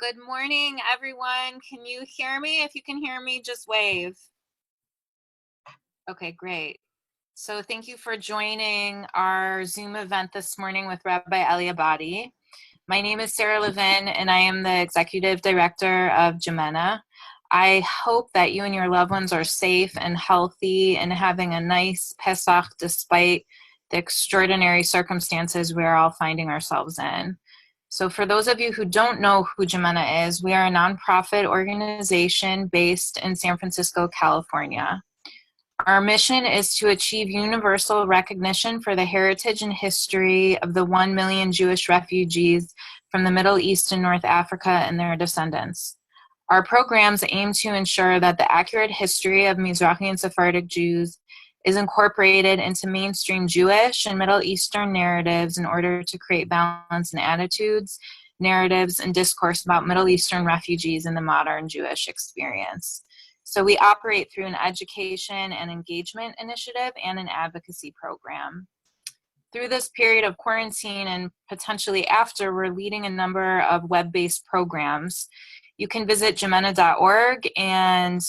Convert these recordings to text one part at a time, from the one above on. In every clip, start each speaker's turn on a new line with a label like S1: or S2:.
S1: Good morning, everyone. Can you hear me? If you can hear me, just wave. Okay, great. So thank you for joining our Zoom event this morning with Rabbi Elie Abadie. My name is Sarah Levin, and I am the Executive Director of JIMENA. I hope that you and your loved ones are safe and healthy and having a nice Pesach despite the extraordinary circumstances we're all finding ourselves in. So for those of you who don't know who JIMENA is, we are a nonprofit organization based in San Francisco, California. Our mission is to achieve universal recognition for the heritage and history of the 1 million Jewish refugees from the Middle East and North Africa and their descendants. Our programs aim to ensure that the accurate history of Mizrahi and Sephardic Jews is incorporated into mainstream Jewish and Middle Eastern narratives in order to create balance in attitudes, narratives, and discourse about Middle Eastern refugees in the modern Jewish experience. So we operate through an education and engagement initiative and an advocacy program. Through this period of quarantine and potentially after, we're leading a number of web-based programs. You can visit jimena.org, and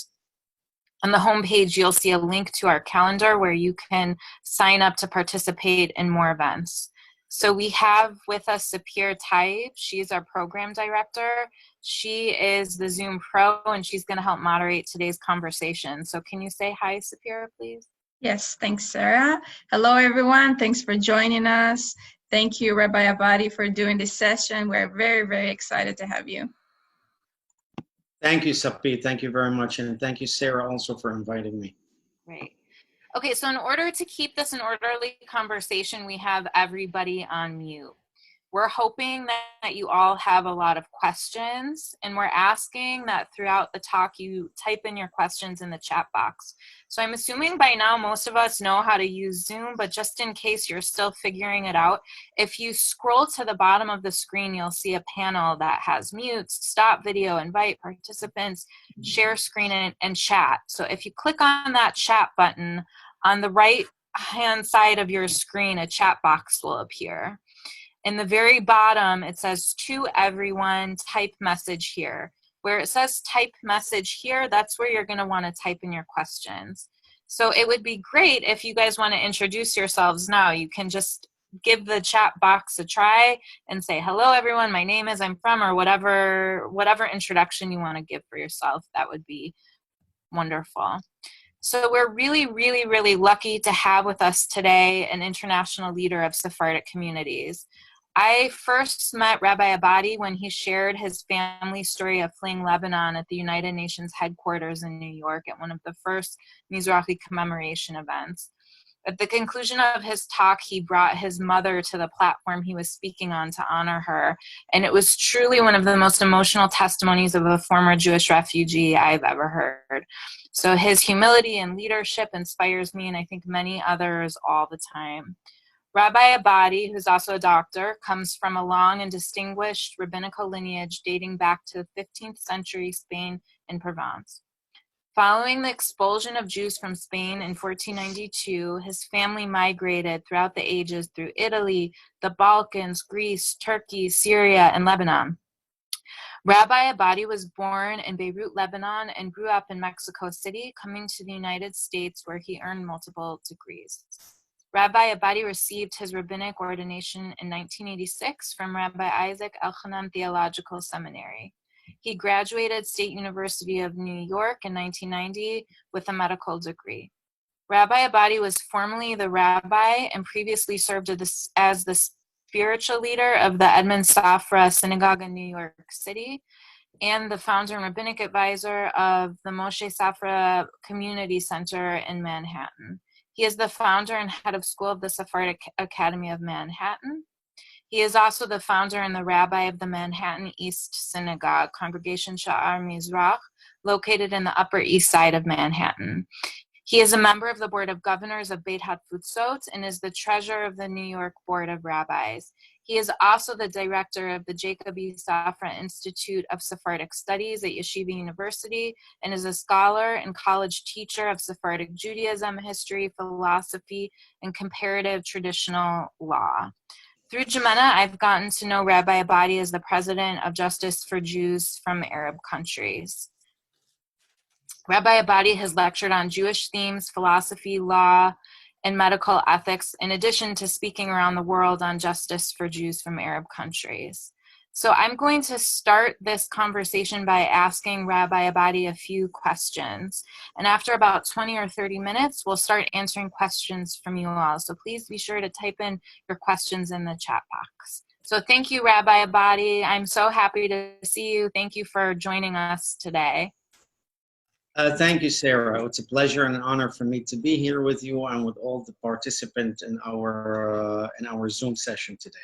S1: on the homepage, you'll see a link to our calendar where you can sign up to participate in more events. So we have with us Sapir Taib. She's our program director. She is the Zoom pro, and she's going to help moderate today's conversation. So can you say hi, Sapir, please?
S2: Yes, thanks, Sarah. Hello, everyone. Thanks for joining us. Thank you, Rabbi Abadie, for doing this session. We're very, very excited to have you.
S3: Thank you, Sapir. Thank you very much. And thank you, Sarah, also for inviting me.
S1: Great. Okay, so in order to keep this an orderly conversation, we have everybody on mute. We're hoping that you all have a lot of questions, and we're asking that throughout the talk you type in your questions in the chat box. So I'm assuming by now most of us know how to use Zoom, but just in case you're still figuring it out, if you scroll to the bottom of the screen, you'll see a panel that has mute, stop video, invite participants, share screen, and chat. So if you click on that chat button, on the right-hand side of your screen, a chat box will appear. In the very bottom, it says, "To everyone, type message here." Where it says type message here, that's where you're going to want to type in your questions. So it would be great if you guys want to introduce yourselves now. You can just give the chat box a try and say, "Hello, everyone. My name is, I'm from," or whatever introduction you want to give for yourself. That would be wonderful. So we're really, really, really lucky to have with us today an international leader of Sephardic communities. I first met Rabbi Abadie when he shared his family story of fleeing Lebanon at the United Nations headquarters in New York at one of the first Mizrahi commemoration events. At the conclusion of his talk, he brought his mother to the platform he was speaking on to honor her, and it was truly one of the most emotional testimonies of a former Jewish refugee I've ever heard. So his humility and leadership inspires me, and I think many others all the time. Rabbi Abadie, who's also a doctor, comes from a long and distinguished rabbinical lineage dating back to 15th century Spain and Provence. Following the expulsion of Jews from Spain in 1492, his family migrated throughout the ages through Italy, the Balkans, Greece, Turkey, Syria, and Lebanon. Rabbi Abadie was born in Beirut, Lebanon, and grew up in Mexico City, coming to the United States where he earned multiple degrees. Rabbi Abadie received his rabbinic ordination in 1986 from Rabbi Isaac Elchanan Theological Seminary. He graduated State University of New York in 1990 with a medical degree. Rabbi Abadie was formerly the rabbi and previously served as the spiritual leader of the Edmund Safra Synagogue in New York City and the founder and rabbinic advisor of the Moshe Safra Community Center in Manhattan. He is the founder and head of school of the Sephardic Academy of Manhattan. He is also the founder and the rabbi of the Manhattan East Synagogue, Congregation Sha'ar Mizrach, located in the Upper East Side of Manhattan. He is a member of the Board of Governors of Beit HaTfutzot and is the treasurer of the New York Board of Rabbis. He is also the director of the Jacob E. Safra Institute of Sephardic Studies at Yeshiva University and is a scholar and college teacher of Sephardic Judaism, history, philosophy, and comparative traditional law. Through JIMENA, I've gotten to know Rabbi Abadie as the president of Justice for Jews from Arab countries. Rabbi Abadie has lectured on Jewish themes, philosophy, law, and medical ethics, in addition to speaking around the world on justice for Jews from Arab countries. So I'm going to start this conversation by asking Rabbi Abadie a few questions. And after about 20 or 30 minutes, we'll start answering questions from you all. So please be sure to type in your questions in the chat box. So thank you, Rabbi Abadie. I'm so happy to see you. Thank you for joining us today.
S3: Thank you, Sarah. It's a pleasure and an honor for me to be here with you and with all the participants in our Zoom session today.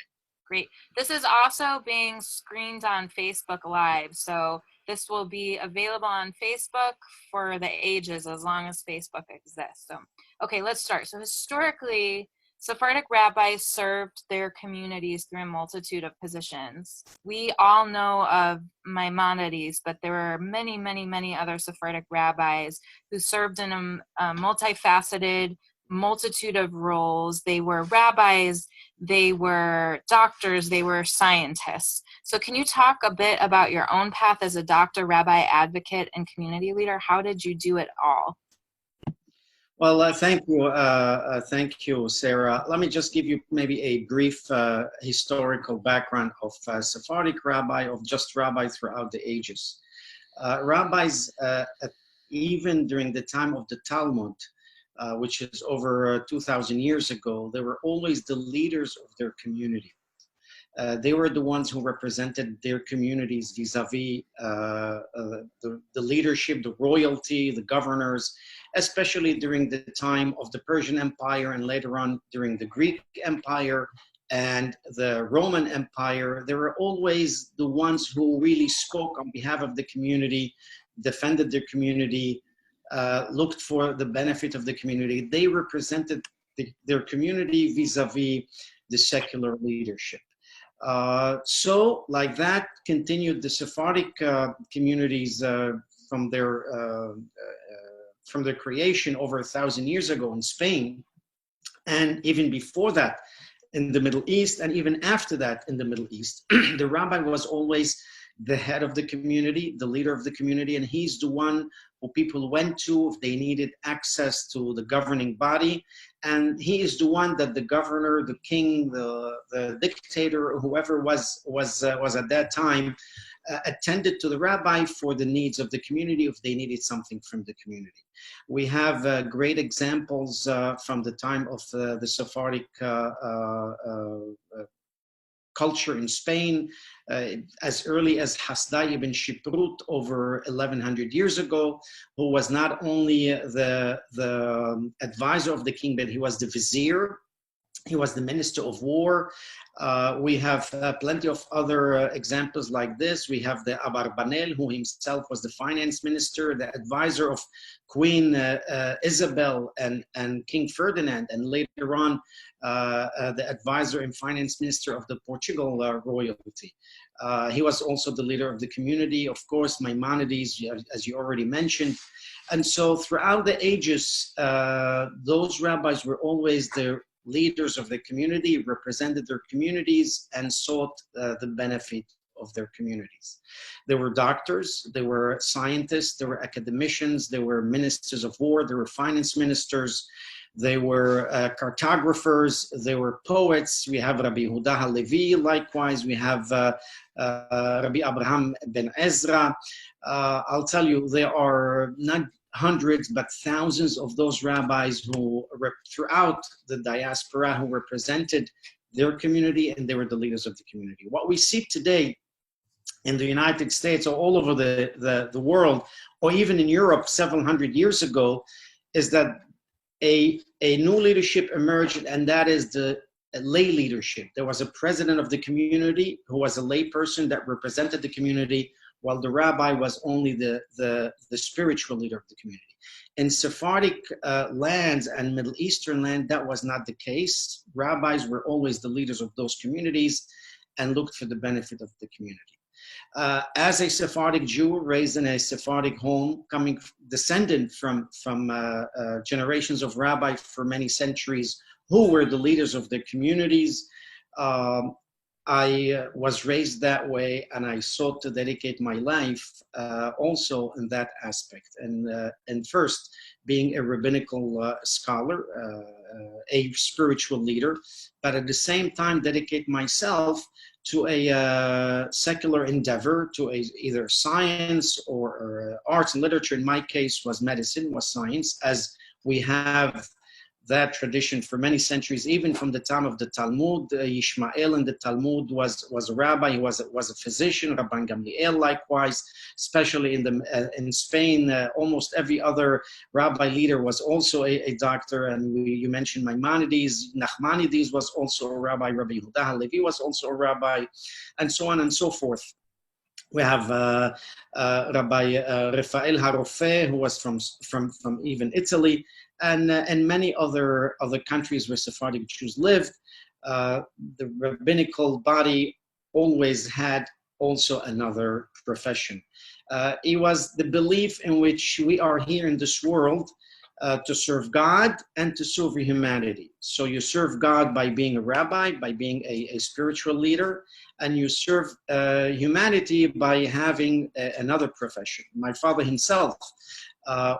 S1: Great. This is also being screened on Facebook Live, so this will be available on Facebook for the ages as long as Facebook exists. So, okay, let's start. So historically, Sephardic rabbis served their communities through a multitude of positions. We all know of Maimonides, but there were many, many, many other Sephardic rabbis who served in a multifaceted multitude of roles. They were rabbis, they were doctors, they were scientists. So can you talk a bit about your own path as a doctor, rabbi, advocate, and community leader? How did you do it all?
S3: Well, thank you, Sarah. Let me just give you maybe a brief historical background of Sephardic rabbi, of just rabbi throughout the ages. Rabbis, even during the time of the Talmud, which is over 2,000 years ago, they were always the leaders of their community. They were the ones who represented their communities vis-a-vis the leadership, the royalty, the governors, especially during the time of the Persian Empire and later on during the Greek Empire and the Roman Empire. They were always the ones who really spoke on behalf of the community, defended their community, looked for the benefit of the community. They represented their community vis-a-vis the secular leadership. So like that continued the Sephardic communities from their creation over 1,000 years ago in Spain, and even before that in the Middle East, and even after that in the Middle East. The rabbi was always the head of the community, the leader of the community, and he's the one who people went to if they needed access to the governing body. And he is the one that the governor, the king, the dictator, or whoever was at that time, attended to the rabbi for the needs of the community if they needed something from the community. We have great examples from the time of the Sephardic culture in Spain, as early as Hasdai ibn Shiprut over 1100 years ago, who was not only the advisor of the king, but he was the vizier. He was the minister of war. We have plenty of other examples like this. We have the Abarbanel, who himself was the finance minister, the advisor of Queen Isabel and King Ferdinand, and later on the advisor and finance minister of the Portugal royalty. He was also the leader of the community, of course, Maimonides, as you already mentioned. And so throughout the ages, those rabbis were always the leaders of the community, represented their communities, and sought the benefit of their communities. They were doctors, they were scientists, they were academicians, they were ministers of war, they were finance ministers, they were cartographers, they were poets. We have Rabbi Yehuda Halevi, likewise. We have Rabbi Abraham ben Ezra. I'll tell you, there are not hundreds, but thousands of those rabbis who throughout the diaspora who represented their community, and they were the leaders of the community. What we see today in the United States or all over the world, or even in Europe several hundred years ago, is that a new leadership emerged, and that is the lay leadership. There was a president of the community who was a lay person that represented the community, while the rabbi was only the spiritual leader of the community. In Sephardic lands and Middle Eastern land, that was not the case. Rabbis were always the leaders of those communities and looked for the benefit of the community. As a Sephardic Jew raised in a Sephardic home, descendant from generations of rabbis for many centuries who were the leaders of their communities, I was raised that way, and I sought to dedicate my life also in that aspect. And first, being a rabbinical scholar, a spiritual leader, but at the same time dedicate myself to a secular endeavor, to either science or arts and literature. In my case, was medicine, was science, as we have that tradition for many centuries, even from the time of the Talmud. Yishmael in the Talmud was a rabbi. He was a physician. Rabban Gamliel, likewise, especially in Spain, almost every other rabbi leader was also a doctor. And you mentioned Maimonides. Nachmanides was also a rabbi. Rabbi Yehuda Halevi was also a rabbi, and so on and so forth. We have Rabbi Rafael Harofe, who was from even Italy, and many other countries where Sephardic Jews lived. The rabbinical body always had also another profession. It was the belief in which we are here in this world to serve God and to serve humanity. So you serve God by being a rabbi, by being a spiritual leader, and you serve humanity by having another profession. My father himself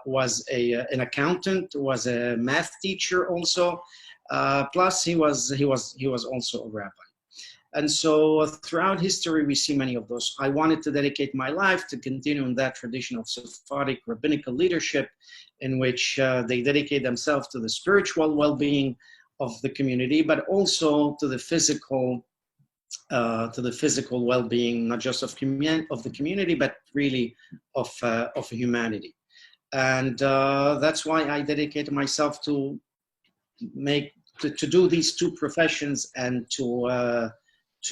S3: was an accountant, was a math teacher also. Plus, he was also a rabbi. And so throughout history, we see many of those. I wanted to dedicate my life to continue in that tradition of Sephardic rabbinical leadership, in which they dedicate themselves to the spiritual well-being of the community, but also to the physical well-being, not just of the community, but really of humanity. And that's why I dedicated myself to do these two professions and to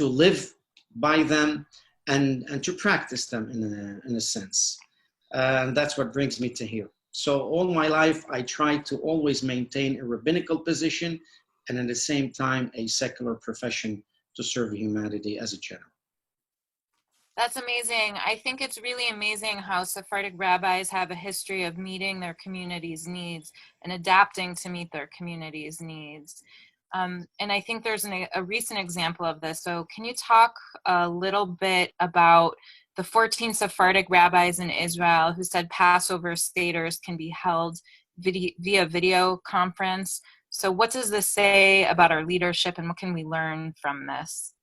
S3: live by them and to practice them in a sense. And that's what brings me to here. So all my life, I try to always maintain a rabbinical position and at the same time, a secular profession to serve humanity as a general.
S1: That's amazing. I think it's really amazing how Sephardic rabbis have a history of meeting their community's needs and adapting to meet their community's needs. And I think there's a recent example of this. So can you talk a little bit about the 14 Sephardic rabbis in Israel who said Passover Seders can be held via video conference? So what does this say about our leadership, and what can we learn from this?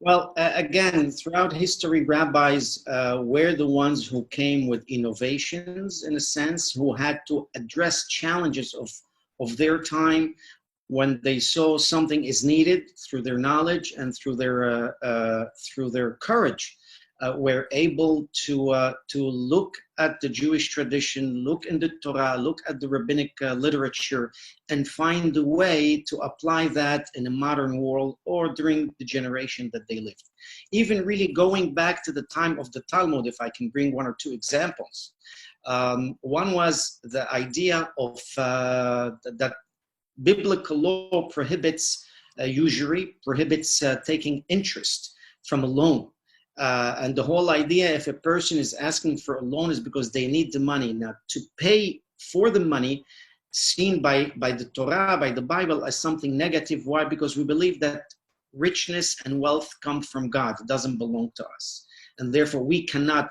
S3: Well, again, throughout history, rabbis were the ones who came with innovations, in a sense, who had to address challenges of their time when they saw something is needed through their knowledge and through their courage. Were able to look at the Jewish tradition, look in the Torah, look at the rabbinic literature, and find a way to apply that in a modern world or during the generation that they lived. Even really going back to the time of the Talmud, if I can bring one or two examples. One was the idea of that biblical law prohibits usury, prohibits taking interest from a loan. And the whole idea, if a person is asking for a loan, is because they need the money. Now, to pay for the money, seen by the Torah, by the Bible, as something negative. Why? Because we believe that richness and wealth come from God. It doesn't belong to us. And therefore, we cannot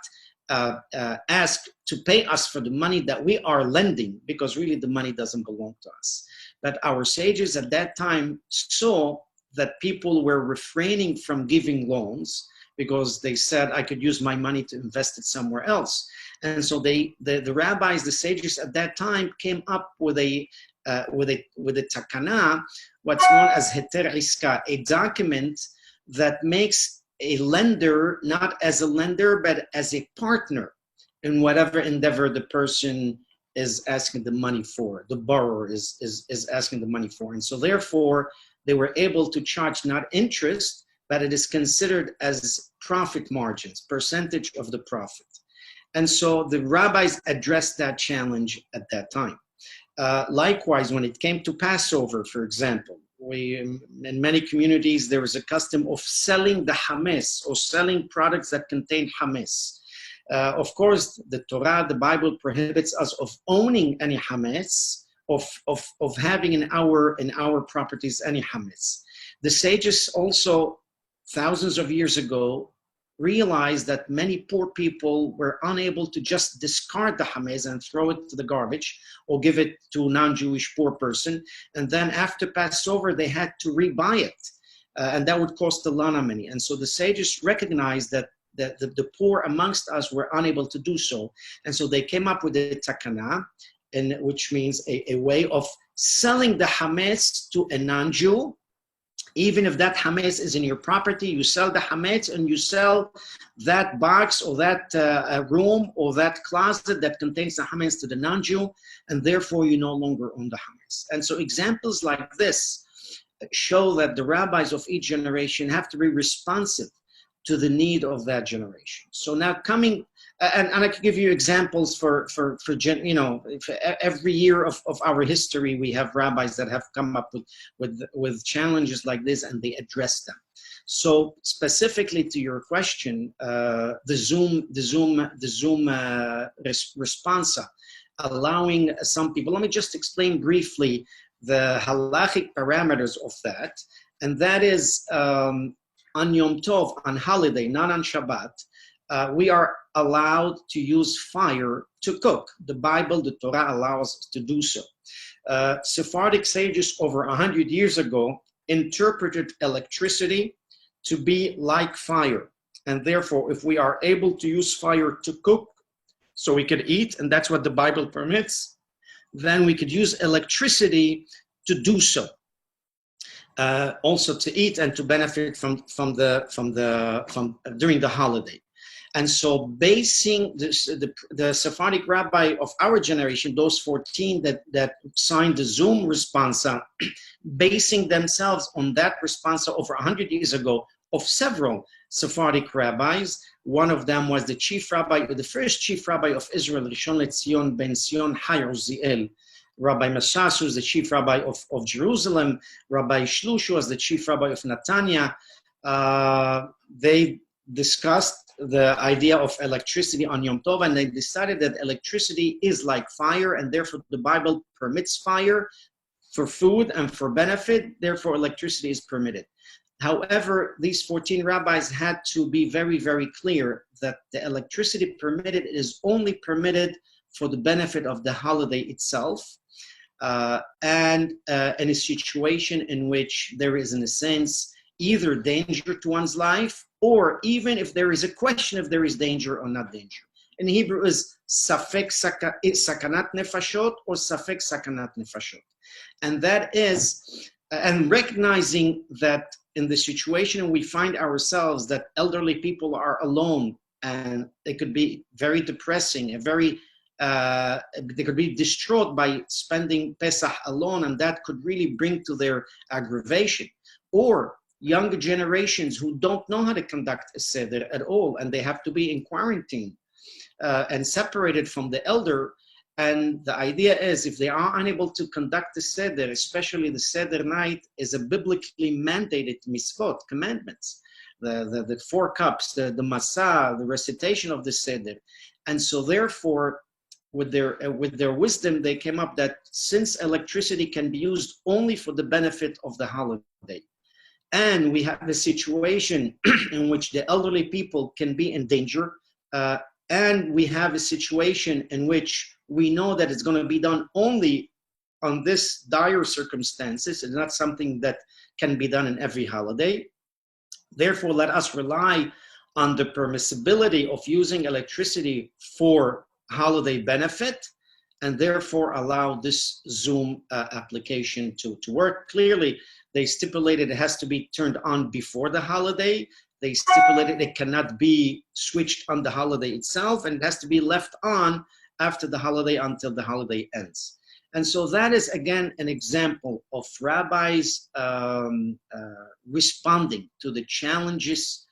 S3: ask to pay us for the money that we are lending, because really the money doesn't belong to us. But our sages at that time saw that people were refraining from giving loans, because they said, I could use my money to invest it somewhere else. And so the rabbis, the sages at that time, came up with a takana, what's known as heter iska, a document that makes a lender not as a lender, but as a partner in whatever endeavor the person is asking the money for, the borrower is asking the money for. And so therefore, they were able to charge not interest, but it is considered as profit margins, percentage of the profit. And so the rabbis addressed that challenge at that time. Likewise, when it came to Passover, for example, in many communities, there was a custom of selling the hametz, or selling products that contain hametz. Of course, the Torah, the Bible, prohibits us of owning any hametz of having in our properties any chametz. The sages also, thousands of years ago, realized that many poor people were unable to just discard the chametz and throw it to the garbage or give it to a non-Jewish poor person, and then after Passover they had to rebuy it, and that would cost a lot of money. And so the sages recognized that the poor amongst us were unable to do so, and so they came up with a takana, and which means a way of selling the chametz to a non-Jew. Even if that chametz is in your property, you sell the chametz and you sell that box or that room or that closet that contains the chametz to the non-Jew, and therefore you no longer own the chametz. And so examples like this show that the rabbis of each generation have to be responsive to the need of that generation. So now coming, and I could give you examples for every year of our history, we have rabbis that have come up with challenges like this, and they address them. So specifically to your question, the Zoom responsa, allowing some people, let me just explain briefly the halachic parameters of that, and that is on Yom Tov, on holiday, not on Shabbat, we are allowed to use fire to cook. The Bible, the Torah allows us to do so. Sephardic sages over 100 years ago interpreted electricity to be like fire. And therefore, if we are able to use fire to cook, so we could eat, and that's what the Bible permits, then we could use electricity to do so. Also to eat and to benefit from during the holiday. And so basing the Sephardic rabbi of our generation, those 14 that signed the Zoom responsa, basing themselves on that responsa over 100 years ago of several Sephardic rabbis. One of them was the chief rabbi, the first chief rabbi of Israel, Rishon LeZion ben Zion Hai Uziel. Rabbi Mashas was the chief rabbi of Jerusalem. Rabbi Shlush was the chief rabbi of Netanya. They discussed the idea of electricity on Yom Tov, and they decided that electricity is like fire, and therefore the Bible permits fire for food and for benefit, therefore electricity is permitted. However, these 14 rabbis had to be very, very clear that the electricity permitted is only permitted for the benefit of the holiday itself, and in a situation in which there is, in a sense, either danger to one's life, or even if there is a question if there is danger or not danger. In Hebrew is safek sakanat nefashot or safek sakanat nefashot. And that is, and recognizing that in the situation we find ourselves, that elderly people are alone, and it could be very depressing, they could be distraught by spending Pesach alone, and that could really bring to their aggravation. Or younger generations who don't know how to conduct a Seder at all, and they have to be in quarantine and separated from the elder. And the idea is, if they are unable to conduct the Seder, especially the Seder night, is a biblically mandated mitzvot, commandments, the 4 cups, the Massah, the recitation of the Seder. And so therefore, with their wisdom, they came up that since electricity can be used only for the benefit of the holiday, and we have a situation in which the elderly people can be in danger, and we have a situation in which we know that it's going to be done only on this dire circumstances, and not something that can be done in every holiday. Therefore, let us rely on the permissibility of using electricity for holiday benefit, and therefore allow this Zoom application to work. Clearly, they stipulated it has to be turned on before the holiday. They stipulated it cannot be switched on the holiday itself, and it has to be left on after the holiday until the holiday ends. And so that is, again, an example of rabbis responding to the challenges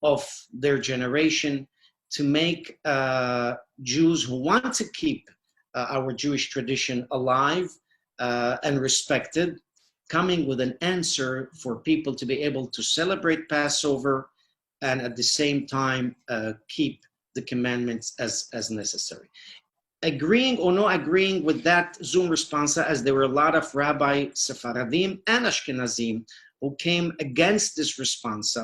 S3: of their generation to make Jews who want to keep our Jewish tradition alive and respected, coming with an answer for people to be able to celebrate Passover and at the same time keep the commandments as necessary. agreeing or not agreeing with that Zoom response, as there were a lot of Rabbi Sephardim and Ashkenazim who came against this response.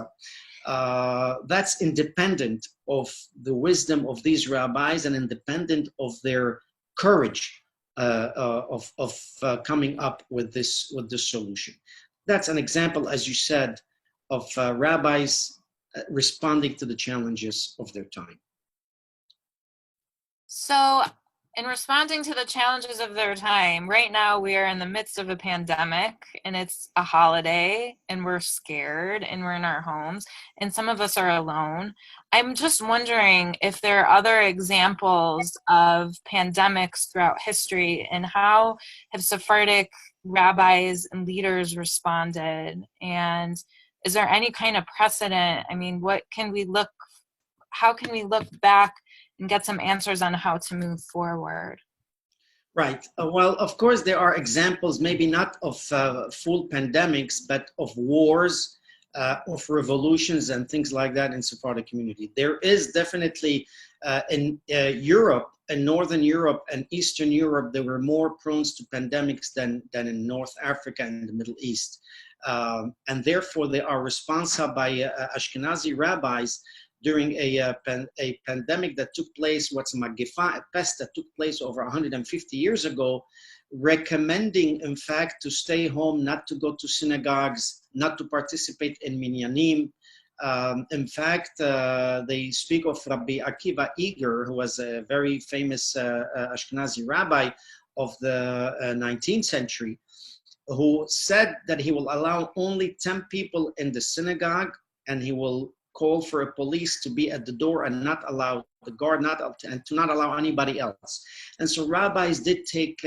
S3: That's independent of the wisdom of these rabbis and independent of their courage of coming up with this solution. That's an example, as you said, of rabbis responding to the challenges of their time.
S1: So, in responding to the challenges of their time, right now we are in the midst of a pandemic and it's a holiday and we're scared and we're in our homes and some of us are alone. I'm just wondering if there are other examples of pandemics throughout history and how have Sephardic rabbis and leaders responded? And is there any kind of precedent? I mean, how can we look back and get some answers on how to move forward?
S3: Right. Well, of course, there are examples, maybe not of full pandemics, but of wars, of revolutions and things like that in Sephardic community. There is definitely in Europe, in Northern Europe and Eastern Europe, there were more prone to pandemics than in North Africa and the Middle East. And therefore, they are responsible by Ashkenazi rabbis during a pandemic that took place, what's Magifa, a pest that took place over 150 years ago, recommending, in fact, to stay home, not to go to synagogues, not to participate in minyanim. In fact, they speak of Rabbi Akiva Eger, who was a very famous Ashkenazi rabbi of the 19th century, who said that he will allow only 10 people in the synagogue, and he will call for a police to be at the door and not allow the guard, and to not allow anybody else. And so rabbis did take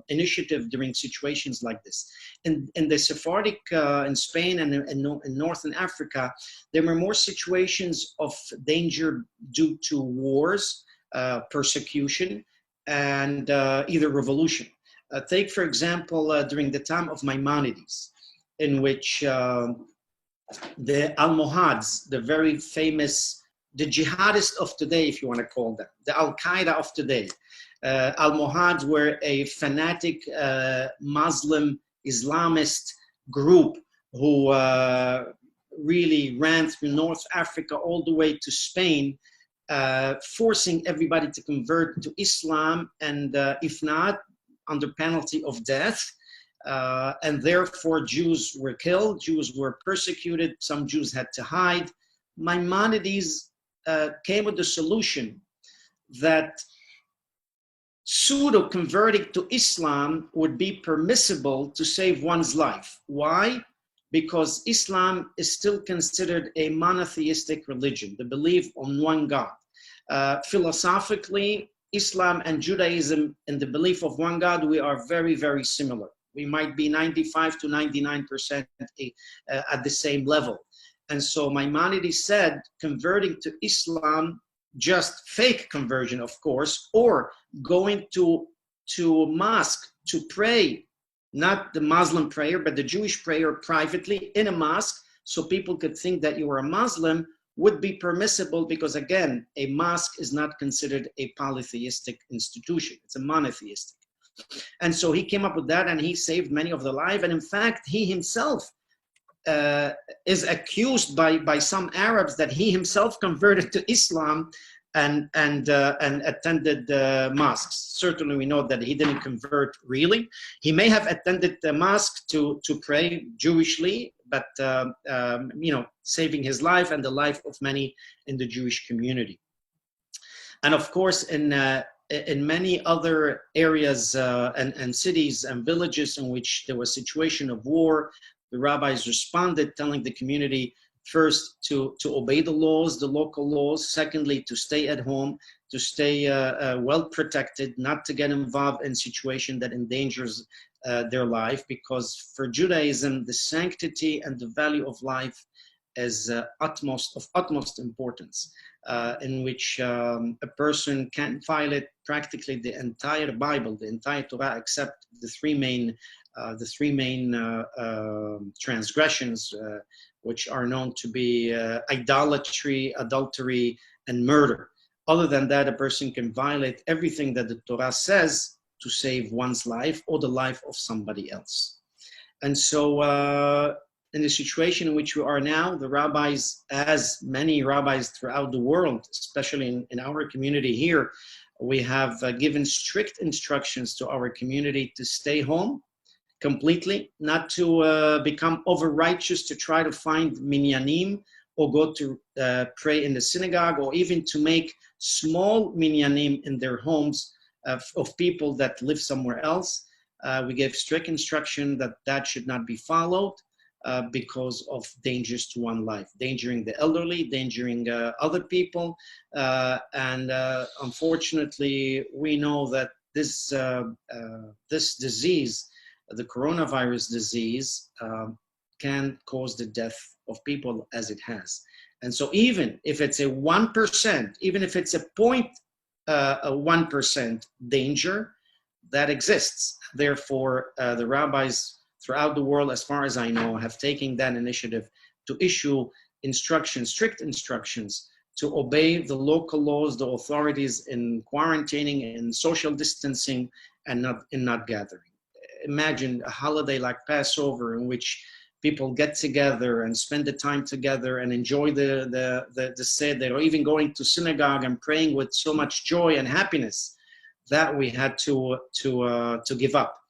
S3: initiative during situations like this. In the Sephardic, in Spain and in Northern Africa, there were more situations of danger due to wars, persecution, and either revolution. Take, for example, during the time of Maimonides, in which the Almohads, the very famous, the jihadists of today, if you want to call them, the Al-Qaeda of today. Almohads were a fanatic Muslim Islamist group who really ran through North Africa all the way to Spain, forcing everybody to convert to Islam, and if not, under penalty of death. And therefore Jews were killed, Jews were persecuted, some Jews had to hide. Maimonides came with the solution that pseudo-converting to Islam would be permissible to save one's life. Why? Because Islam is still considered a monotheistic religion, the belief on one God. Philosophically, Islam and Judaism in the belief of one God, we are very, very similar. We might be 95 to 99% at the same level. And so Maimonides said, converting to Islam, just fake conversion, of course, or going to mosque to pray, not the Muslim prayer, but the Jewish prayer privately in a mosque, so people could think that you were a Muslim, would be permissible, because again, a mosque is not considered a polytheistic institution. It's a monotheistic. And so he came up with that, and he saved many of their lives. And in fact, he himself is accused by some Arabs that he himself converted to Islam and attended mosques. Certainly, we know that he didn't convert really. He may have attended the mosque to pray Jewishly, but saving his life and the life of many in the Jewish community. And of course, in many other areas and cities and villages in which there was a situation of war, the rabbis responded, telling the community, first, to obey the laws, the local laws. Secondly, to stay at home, to stay well protected, not to get involved in situation that endangers their life, because for Judaism, the sanctity and the value of life is of utmost importance, in which a person can violate practically the entire Bible, the entire Torah, except the three main transgressions, which are known to be idolatry, adultery, and murder. Other than that, a person can violate everything that the Torah says to save one's life or the life of somebody else. And so in the situation in which we are now, the rabbis, as many rabbis throughout the world, especially in our community here, we have given strict instructions to our community to stay home completely, not to become over-righteous to try to find minyanim or go to pray in the synagogue, or even to make small minyanim in their homes of people that live somewhere else. We gave strict instruction that that should not be followed because of dangers to one life, endangering the elderly, endangering other people. And unfortunately, we know that this disease, the coronavirus disease, can cause the death of people as it has. And so even if it's a 1%, even if it's a 0.1% danger, that exists. Therefore, the rabbis throughout the world, as far as I know, have taken that initiative to issue instructions, strict instructions, to obey the local laws, the authorities in quarantining and social distancing and not gathering. Imagine a holiday like Passover in which people get together and spend the time together and enjoy the Seder, or even going to synagogue and praying with so much joy and happiness, that we had to give up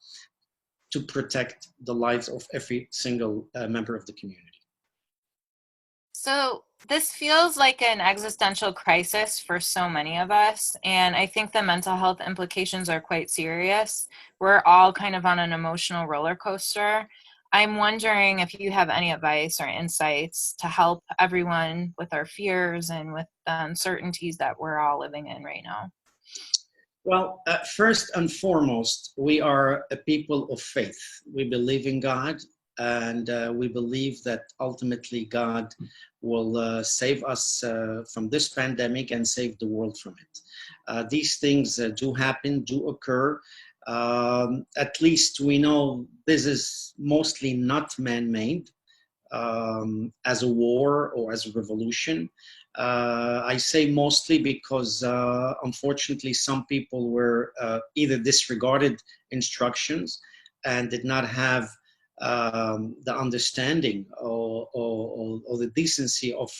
S3: to protect the lives of every single member of the community.
S1: So this feels like an existential crisis for so many of us, and I think the mental health implications are quite serious. We're all kind of on an emotional roller coaster. I'm wondering if you have any advice or insights to help everyone with our fears and with the uncertainties that we're all living in right now.
S3: Well, first and foremost, we are a people of faith. We believe in God, and we believe that ultimately God will save us from this pandemic and save the world from it. These things do happen, do occur. At least we know this is mostly not man-made as a war or as a revolution. I say mostly because unfortunately some people were either disregarded instructions and did not have the understanding or the decency of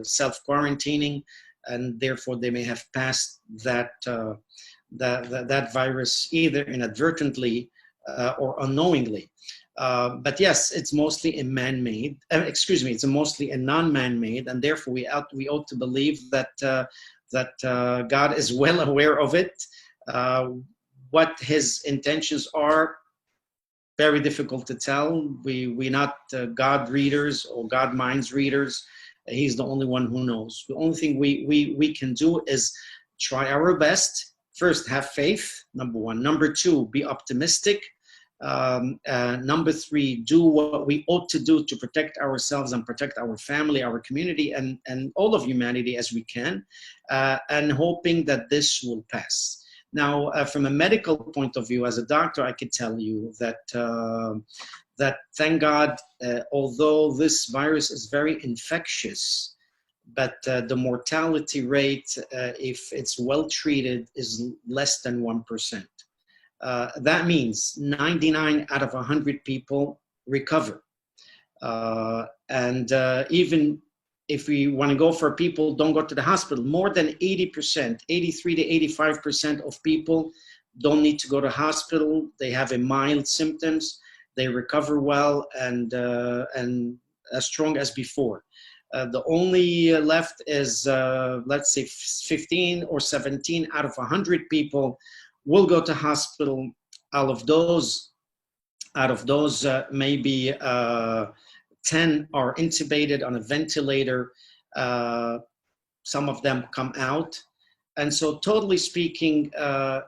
S3: self-quarantining, and therefore they may have passed that virus either inadvertently or unknowingly. But yes, it's mostly a man-made, it's mostly a non-man-made, and therefore we ought to believe that God is well aware of it. What his intentions are, very difficult to tell. We're not God readers or God minds readers. He's the only one who knows. The only thing we can do is try our best. First, have faith, number one. Number two, be optimistic. Number three, do what we ought to do to protect ourselves and protect our family, our community, and all of humanity as we can, and hoping that this will pass. Now, from a medical point of view, as a doctor, I could tell you that thank God, although this virus is very infectious, but the mortality rate, if it's well treated, is less than 1%. That means 99 out of 100 people recover. And even if we want to go for people don't go to the hospital, more than 80%, 83 to 85% of people don't need to go to hospital. They have a mild symptoms. They recover well and as strong as before. The only left is, let's say, 15 or 17 out of 100 people will go to hospital. Out of those, maybe 10 are intubated on a ventilator. Some of them come out. And so totally speaking,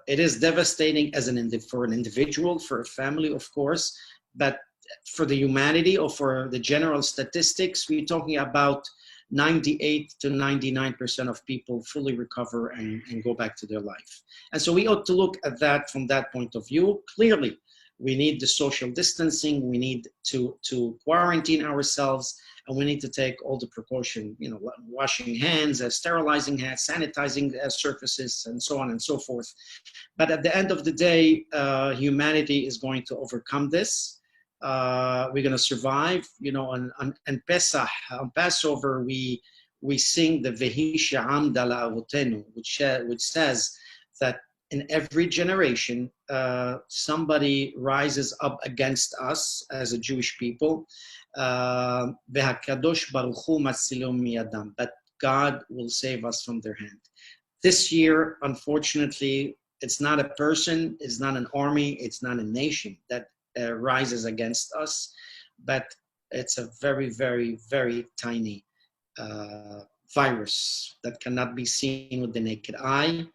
S3: it is devastating as for an individual, for a family, of course, but for the humanity or for the general statistics, we're talking about 98 to 99% of people fully recover and go back to their life. And so we ought to look at that from that point of view. Clearly, We need the social distancing. We need to quarantine ourselves, and we need to take all the precaution, washing hands, sterilizing hands, sanitizing surfaces, and so on and so forth. But at the end of the day, humanity is going to overcome this. We're going to survive. On Pesach, on Passover, we sing the Vehi she'amda la'avotenu, which says that in every generation, somebody rises up against us as a Jewish people. V'hakadosh baruch hu matzilum miyadam, but God will save us from their hand. This year, unfortunately, it's not a person, it's not an army, it's not a nation that rises against us, but it's a very, very, very tiny virus that cannot be seen with the naked eye.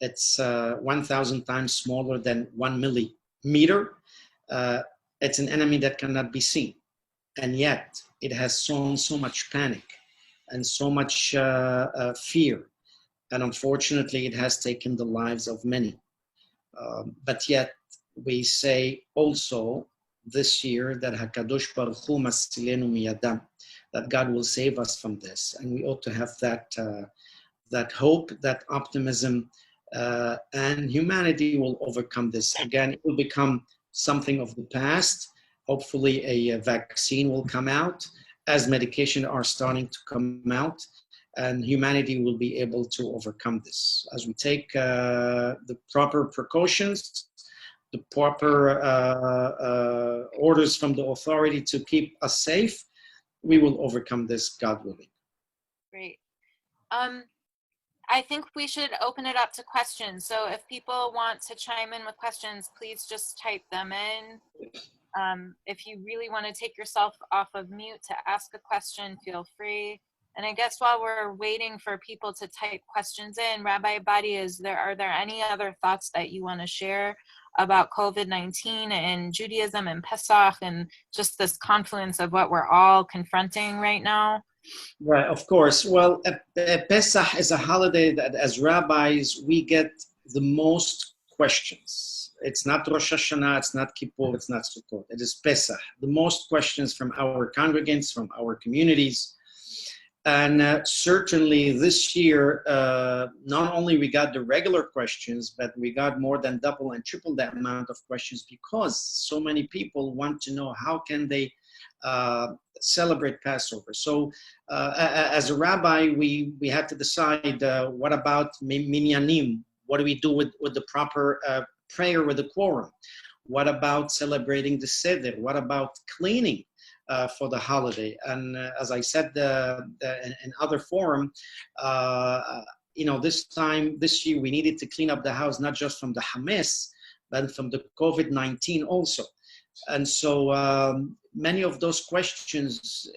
S3: It's 1,000 times smaller than 1 millimeter. It's an enemy that cannot be seen. And yet it has sown so much panic and so much fear. And unfortunately, it has taken the lives of many. But yet we say also this year that HaKadosh Baruch Hu masilenu miyadam, that God will save us from this. And we ought to have that hope, that optimism, and humanity will overcome this. Again, it will become something of the past. Hopefully a vaccine will come out as medication are starting to come out, and humanity will be able to overcome this. As we take the proper precautions, the proper orders from the authority to keep us safe, we will overcome this, God willing.
S1: Great. I think we should open it up to questions. So if people want to chime in with questions, please just type them in. If you really want to take yourself off of mute to ask a question, feel free. And I guess while we're waiting for people to type questions in, Rabbi Abadie, are there any other thoughts that you want to share about COVID-19 and Judaism and Pesach and just this confluence of what we're all confronting right now?
S3: Right, of course. Well, Pesach is a holiday that as rabbis, we get the most questions. It's not Rosh Hashanah, it's not Kippur, it's not Sukkot. It is Pesach. The most questions from our congregants, from our communities. And certainly this year, not only we got the regular questions, but we got more than double and triple that amount of questions because so many people want to know how can they celebrate Passover. So as a rabbi, we had to decide what about minyanim? What do we do with the proper prayer with the quorum? What about celebrating the Seder? What about cleaning for the holiday? And as I said in other forum, this year we needed to clean up the house, not just from the Hamas, but from the COVID-19 also. And so many of those questions,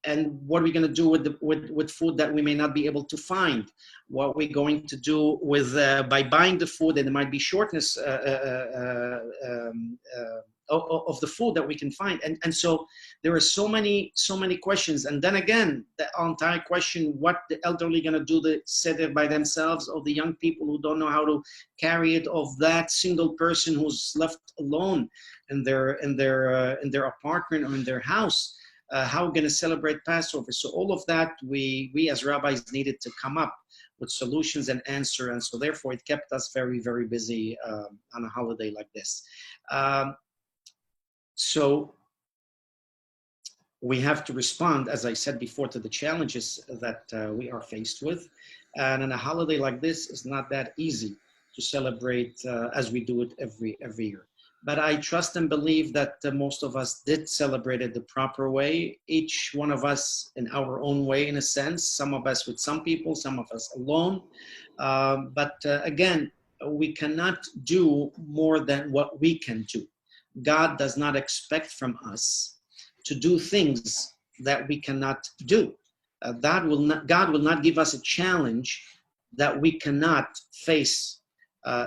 S3: and what are we going to do with food that we may not be able to find? What are we going to do with by buying the food, and there might be shortness of the food that we can find, and so there are so many questions. And then again, the entire question: what the elderly going to do the seder by themselves, or the young people who don't know how to carry it, of that single person who's left alone in their apartment or in their house. How we're going to celebrate Passover. So all of that, we as rabbis needed to come up with solutions and answer. And so therefore it kept us very, very busy on a holiday like this. So we have to respond, as I said before, to the challenges that we are faced with. And on a holiday like this, it's not that easy to celebrate as we do it every year. But I trust and believe that most of us did celebrate it the proper way, each one of us in our own way, in a sense, some of us with some people, some of us alone. But again, we cannot do more than what we can do. God does not expect from us to do things that we cannot do. God will not give us a challenge that we cannot face.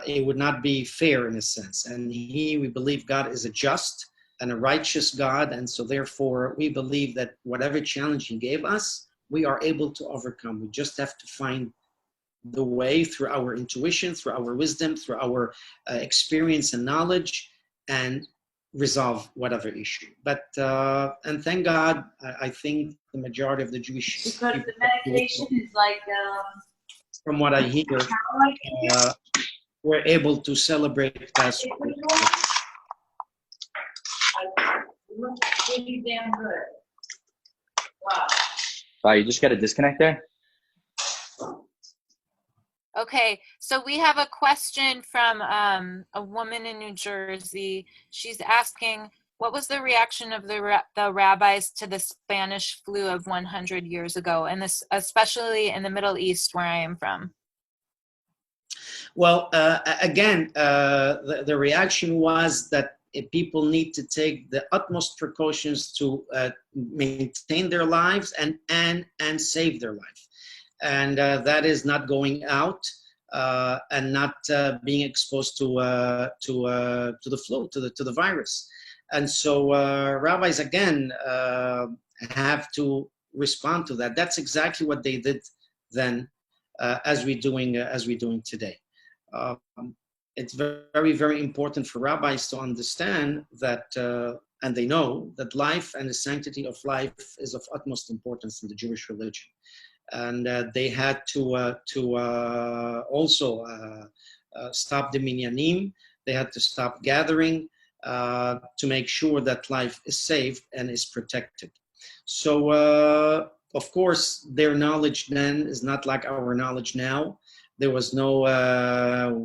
S3: It would not be fair in a sense. And we believe God is a just and a righteous God. And so therefore, we believe that whatever challenge he gave us, we are able to overcome. We just have to find the way through our intuition, through our wisdom, through our experience and knowledge, and resolve whatever issue. But and thank God, I think the majority of the Jewish
S1: Because
S3: people,
S1: the medication is like,
S3: from what I hear, were able to celebrate Passover.
S1: pretty damn good. Wow.
S4: Wow, you just got a disconnect there?
S1: Okay, so we have a question from a woman in New Jersey. She's asking, what was the reaction of the rabbis to the Spanish flu of 100 years ago, and this especially in the Middle East where I am from?
S3: Well, again, the reaction was that people need to take the utmost precautions to maintain their lives and save their life. And that is not going out and not being exposed to the flu, to the virus. And so rabbis again have to respond to that. That's exactly what they did then, as we're doing today. It's very, very important for rabbis to understand that, and they know that life and the sanctity of life is of utmost importance in the Jewish religion. And they had to also stop the minyanim. They had to stop gathering to make sure that life is safe and is protected. So, of course, their knowledge then is not like our knowledge now. There was no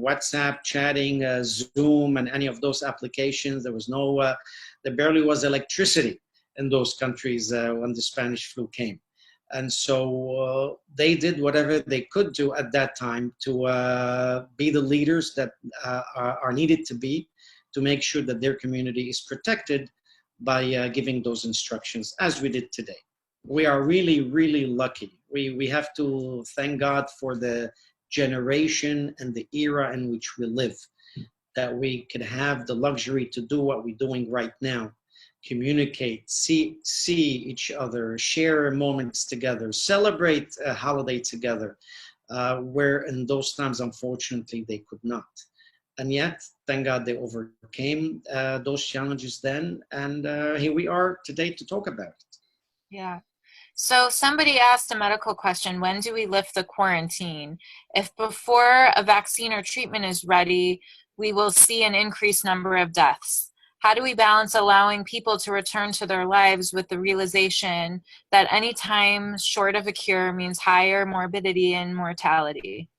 S3: WhatsApp chatting, Zoom, and any of those applications. There was no, there barely was electricity in those countries when the Spanish flu came. And so they did whatever they could do at that time to be the leaders that are needed to be, to make sure that their community is protected by giving those instructions, as we did today. We are really, really lucky. We have to thank God for the generation and the era in which we live, that we could have the luxury to do what we're doing right now. Communicate, see each other, share moments together, celebrate a holiday together, where in those times, unfortunately, they could not. And yet, thank God they overcame those challenges then, and here we are today to talk about it.
S1: Yeah. So somebody asked a medical question, when do we lift the quarantine? If before a vaccine or treatment is ready, we will see an increased number of deaths. How do we balance allowing people to return to their lives with the realization that any time short of a cure means higher morbidity and mortality?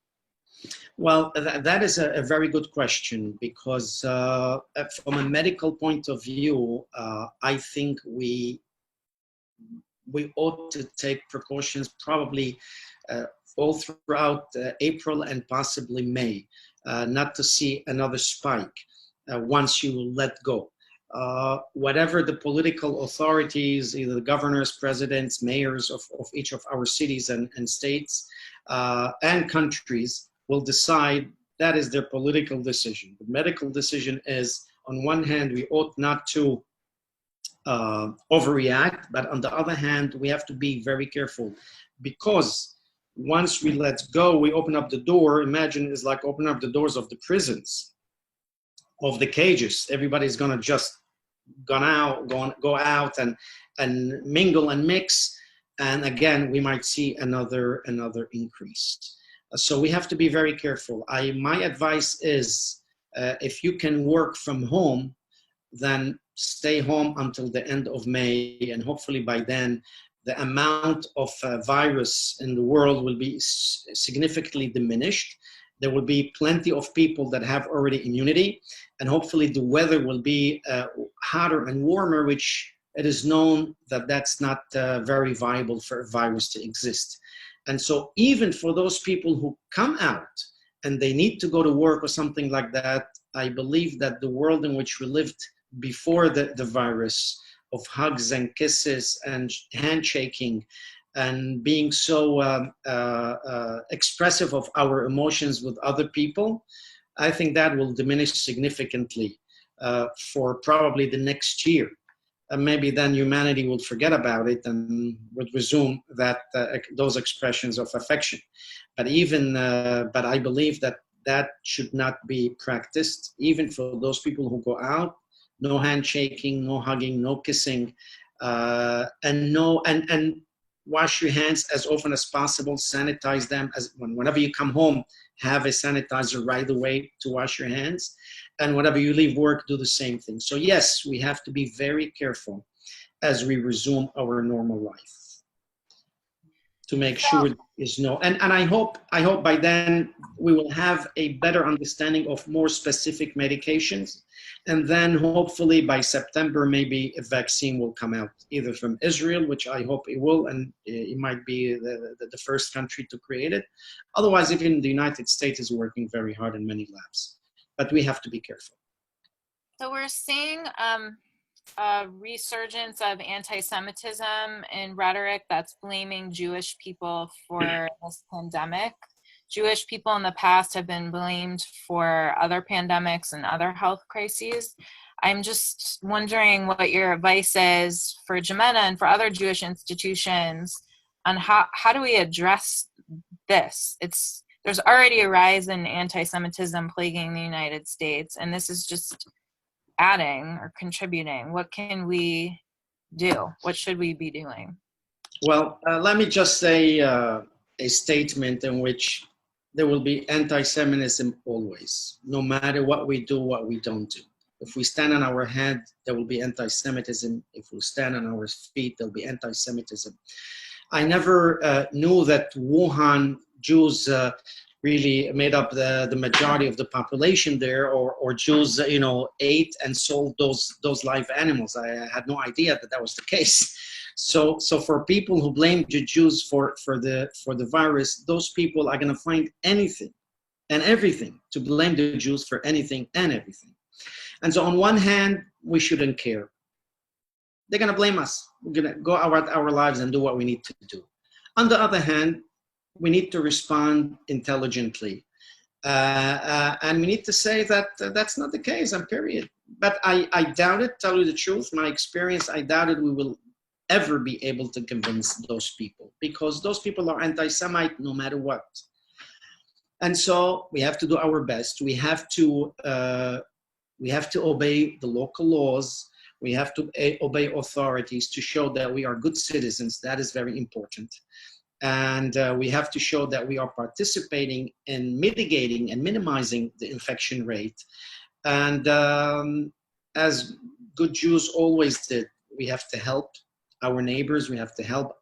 S3: Well, that is a very good question, because from a medical point of view, I think we ought to take precautions probably all throughout April and possibly May, not to see another spike once you let go. Whatever the political authorities, either the governors, presidents, mayors of each of our cities and states and countries will decide, that is their political decision. The medical decision is, on one hand, we ought not to overreact, but on the other hand, we have to be very careful, because once we let go, we open up the door. Imagine it's like opening up the doors of the prisons, of the cages. Everybody's gonna just go out and mingle and mix, and again we might see another increase. So we have to be very careful. My advice is, if you can work from home, then stay home until the end of May, and hopefully by then the amount of virus in the world will be significantly diminished. There will be plenty of people that have already immunity, and hopefully the weather will be hotter and warmer, which it is known that that's not very viable for a virus to exist. And so even for those people who come out and they need to go to work or something like that, I believe that the world in which we lived before the virus, of hugs and kisses and handshaking and being so expressive of our emotions with other people, I think that will diminish significantly for probably the next year. And maybe then humanity will forget about it and would resume those expressions of affection. But I believe that should not be practiced, even for those people who go out. no handshaking, no hugging, no kissing, and wash your hands as often as possible, sanitize them whenever you come home, have a sanitizer right away to wash your hands. And whenever you leave work, do the same thing. So yes, we have to be very careful as we resume our normal life to make sure there is no, and I hope by then we will have a better understanding of more specific medications. And then hopefully by September, maybe a vaccine will come out, either from Israel, which I hope it will, and it might be the first country to create it. Otherwise, even the United States is working very hard in many labs. But we have to be careful.
S1: So we're seeing a resurgence of anti-Semitism and rhetoric that's blaming Jewish people for this pandemic. Jewish people in the past have been blamed for other pandemics and other health crises. I'm just wondering what your advice is for JIMENA and for other Jewish institutions on how do we address this? There's already a rise in anti-Semitism plaguing the United States, and this is just adding or contributing. What can we do? What should we be doing?
S3: Well, let me just say a statement in which there will be anti-Semitism always, no matter what we do, what we don't do. If we stand on our head, there will be anti-Semitism. If we stand on our feet, there'll be anti-Semitism. I never knew that Wuhan Jews really made up the majority of the population there, or Jews, ate and sold those live animals. I had no idea that was the case. So for people who blame the Jews for the virus, those people are going to find anything and everything to blame the Jews for anything and everything. And so on one hand, we shouldn't care. They're going to blame us. We're going to go about our lives and do what we need to do. On the other hand, we need to respond intelligently. And we need to say that that's not the case, and period. But I doubt it, tell you the truth. My experience, I doubt it we will ever be able to convince those people, because those people are anti-Semite no matter what. And so we have to do our best. We have to obey the local laws. We have to obey authorities to show that we are good citizens. That is very important. And we have to show that we are participating in mitigating and minimizing the infection rate. And as good Jews always did, we have to help our neighbors. We have to help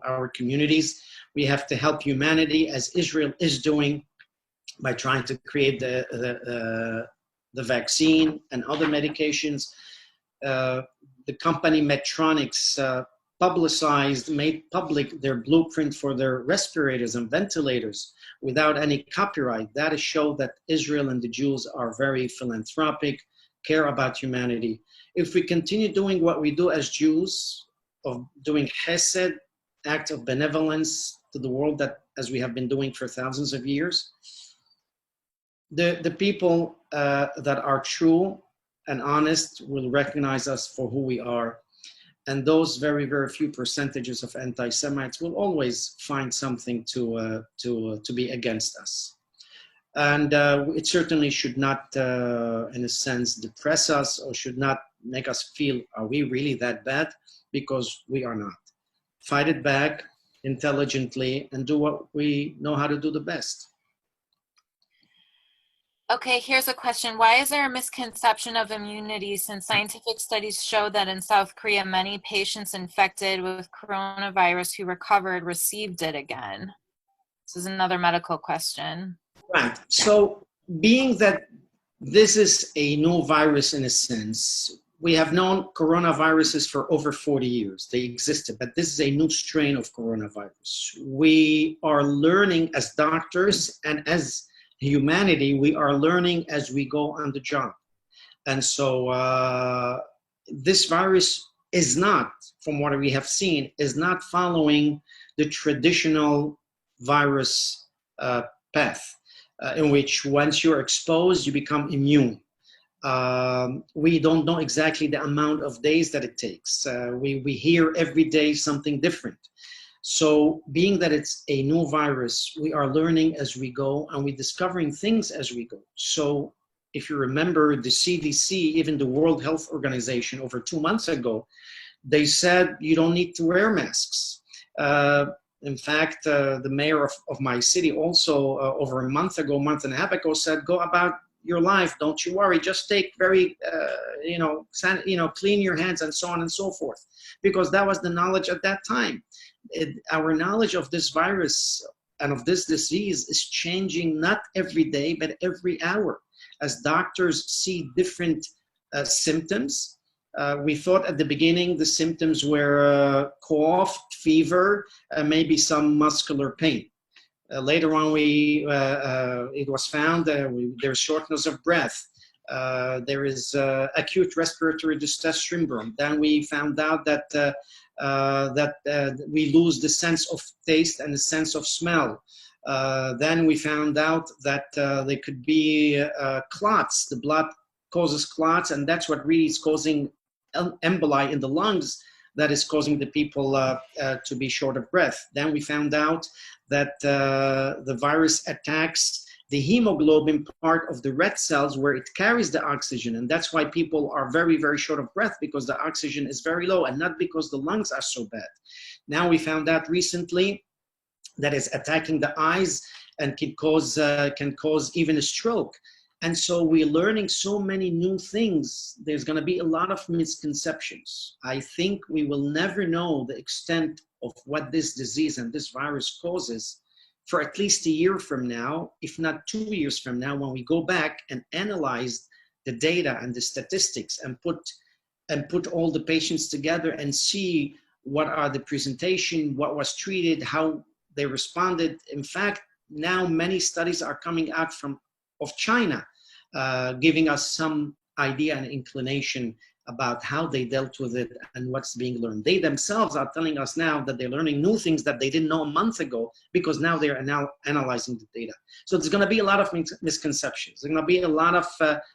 S3: our communities. We have to help humanity, as Israel is doing by trying to create the vaccine and other medications. The company Medtronic made public their blueprint for their respirators and ventilators without any copyright. That is show that Israel and the Jews are very philanthropic, care about humanity. If we continue doing what we do as Jews, of doing chesed, act of benevolence to the world, that as we have been doing for thousands of years, the people that are true and honest will recognize us for who we are. And those very, very few percentages of anti-Semites will always find something to be against us. And it certainly should not, in a sense, depress us, or should not make us feel, are we really that bad? Because we are not. Fight it back intelligently and do what we know how to do the best.
S1: Okay, here's a question. Why is there a misconception of immunity, since scientific studies show that in South Korea, many patients infected with coronavirus who recovered received it again? This is another medical question.
S3: Right. So being that this is a new virus in a sense, we have known coronaviruses for over 40 years. They existed, but this is a new strain of coronavirus. We are learning as doctors and as humanity, we are learning as we go on the job. And so this virus is not, from what we have seen, is not following the traditional virus path in which once you're exposed, you become immune. We don't know exactly the amount of days that it takes. We hear every day something different. So being that it's a new virus, we are learning as we go, and we're discovering things as we go. So if you remember, the CDC, even the World Health Organization, over 2 months ago, they said you don't need to wear masks. In fact, the mayor of my city also over a month and a half ago said, go about your life, don't you worry, just take very, clean your hands and so on and so forth, because that was the knowledge at that time. Our knowledge of this virus and of this disease is changing not every day, but every hour. As doctors see different symptoms, we thought at the beginning the symptoms were cough, fever, maybe some muscular pain. Later on, it was found there's shortness of breath. There is acute respiratory distress syndrome. Then we found out that we lose the sense of taste and the sense of smell. Then we found out that there could be clots. The blood causes clots, and that's what really is causing emboli in the lungs that is causing the people to be short of breath. Then we found out that the virus attacks the hemoglobin part of the red cells where it carries the oxygen. And that's why people are very, very short of breath, because the oxygen is very low and not because the lungs are so bad. Now we found out recently that it's attacking the eyes and can cause even a stroke. And so we're learning so many new things. There's going to be a lot of misconceptions. I think we will never know the extent of what this disease and this virus causes for at least a year from now, if not 2 years from now, when we go back and analyze the data and the statistics and put all the patients together and see what are the presentation, what was treated, how they responded. In fact, now many studies are coming out of China, giving us some idea and inclination about how they dealt with it and what's being learned. They themselves are telling us now that they're learning new things that they didn't know a month ago, because now they're now analyzing the data. So there's going to be a lot of misconceptions. There's going to be a lot of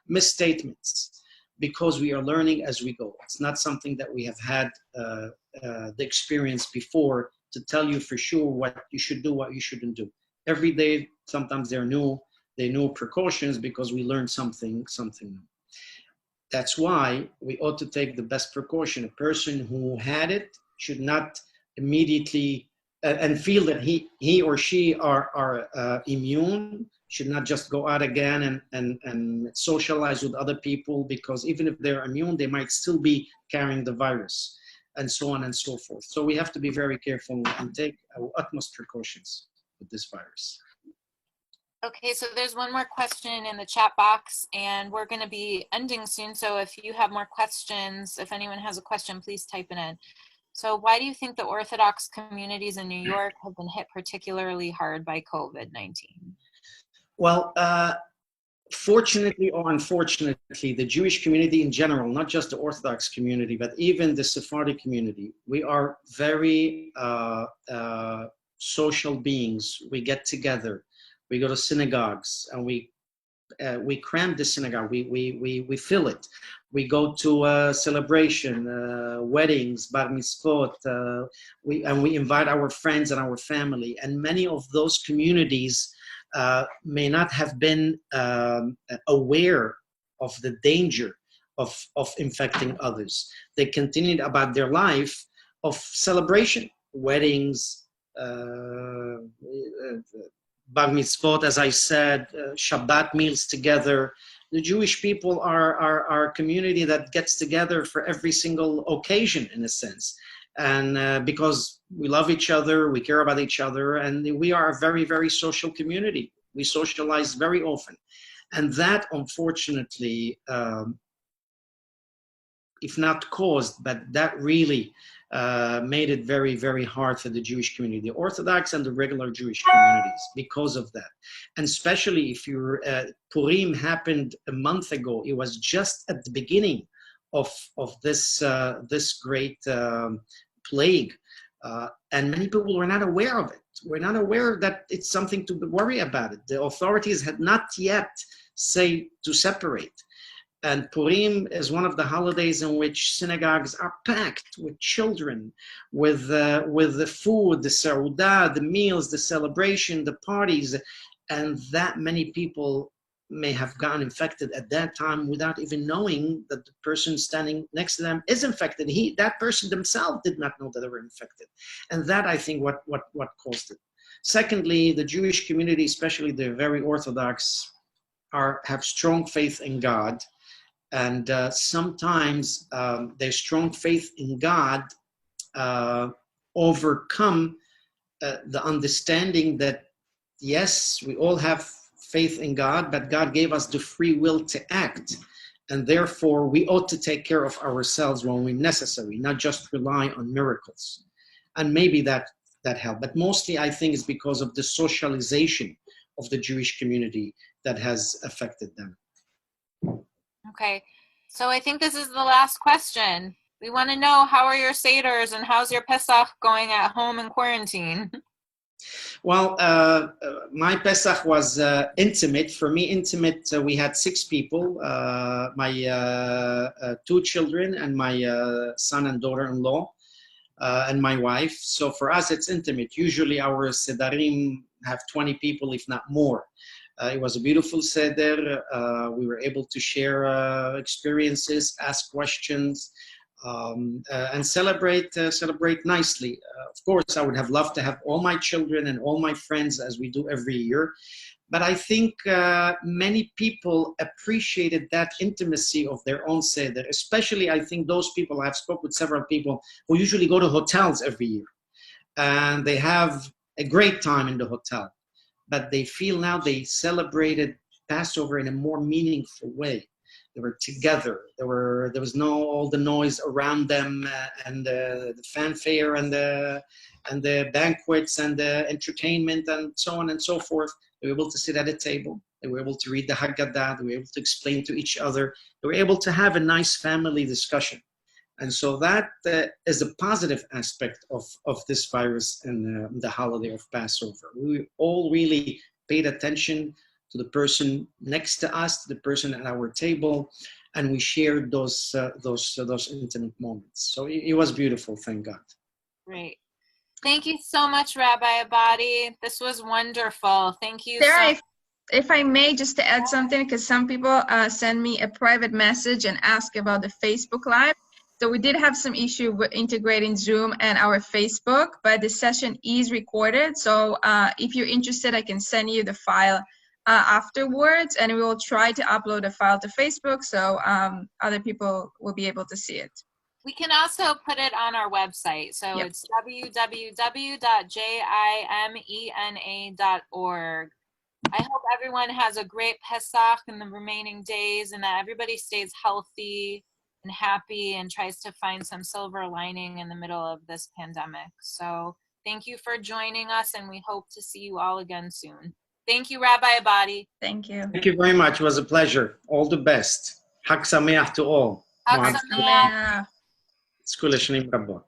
S3: misstatements, because we are learning as we go. It's not something that we have had the experience before to tell you for sure what you should do, what you shouldn't do. Every day, sometimes there are new precautions, because we learn something new. That's why we ought to take the best precaution. A person who had it should not immediately and feel that he or she are immune, should not just go out again and socialize with other people, because even if they're immune, they might still be carrying the virus, and so on and so forth. So we have to be very careful and take our utmost precautions with this virus.
S1: Okay, so there's one more question in the chat box, and we're going to be ending soon. So if you have more questions, if anyone has a question, please type it in. So why do you think the Orthodox communities in New York have been hit particularly hard by COVID-19?
S3: Well, fortunately or unfortunately, the Jewish community in general, not just the Orthodox community, but even the Sephardic community, we are very social beings. We get together. We go to synagogues, and we cram the synagogue. We fill it. We go to celebration, weddings, bar mitzvot. We invite our friends and our family. And many of those communities may not have been aware of the danger of infecting others. They continued about their life of celebration, weddings, bar mitzvot, as I said, Shabbat meals together. The Jewish people are a community that gets together for every single occasion, in a sense. And because we love each other, we care about each other, and we are a very, very social community. We socialize very often. And that, unfortunately, if not caused, but that really made it very, very hard for the Jewish community, the Orthodox and the regular Jewish communities, because of that. And especially if Purim happened a month ago, it was just at the beginning of this great plague. And many people were not aware of it. We're not aware that it's something to worry about it. The authorities had not yet say to separate. And Purim is one of the holidays in which synagogues are packed with children, with the food, the seudah, the meals, the celebration, the parties, and that many people may have gotten infected at that time without even knowing that the person standing next to them is infected. That person themselves did not know that they were infected. And that, I think, what caused it. Secondly, the Jewish community, especially the very Orthodox, have strong faith in God. And sometimes their strong faith in God overcome the understanding that, yes, we all have faith in God, but God gave us the free will to act. And therefore, we ought to take care of ourselves when we're necessary, not just rely on miracles. And maybe that helped. But mostly, I think it's because of the socialization of the Jewish community that has affected them.
S1: Okay, so I think this is the last question. We want to know, how are your Seders and how's your Pesach going at home in quarantine?
S3: Well, my Pesach was intimate. For me, intimate, we had 6 people, my 2 children and my son and daughter-in-law and my wife. So for us, it's intimate. Usually our Sedarim have 20 people, if not more. It was a beautiful Seder. We were able to share experiences, ask questions, and celebrate nicely. Of course, I would have loved to have all my children and all my friends, as we do every year. But I think many people appreciated that intimacy of their own Seder, especially I think those people, I've spoken with several people who usually go to hotels every year. And they have a great time in the hotel. But they feel now they celebrated Passover in a more meaningful way. They were together. There was no all the noise around them and the fanfare and the banquets and the entertainment and so on and so forth. They were able to sit at a table. They were able to read the Haggadah. They were able to explain to each other. They were able to have a nice family discussion. And so that is a positive aspect of this virus and the holiday of Passover. We all really paid attention to the person next to us, to the person at our table, and we shared those intimate moments. So it was beautiful, thank God. Great.
S1: Thank you so much, Rabbi Abadie. This was wonderful. Thank you.
S2: Sarah, if I may, just to add something, because some people send me a private message and ask about the Facebook Live. So we did have some issue with integrating Zoom and our Facebook, but the session is recorded. So if you're interested, I can send you the file afterwards, and we will try to upload the file to Facebook so other people will be able to see it.
S1: We can also put it on our website. So yep. It's www.jimena.org. I hope everyone has a great Pesach in the remaining days and that everybody stays healthy and happy and tries to find some silver lining in the middle of this pandemic. So thank you for joining us, and we hope to see you all again soon. Thank you, Rabbi Abadie.
S2: Thank you.
S3: Thank you very much. It was a pleasure. All the best. Hag Sameach to all.
S1: Hag Sameach.
S3: Skol Shnim Rabot.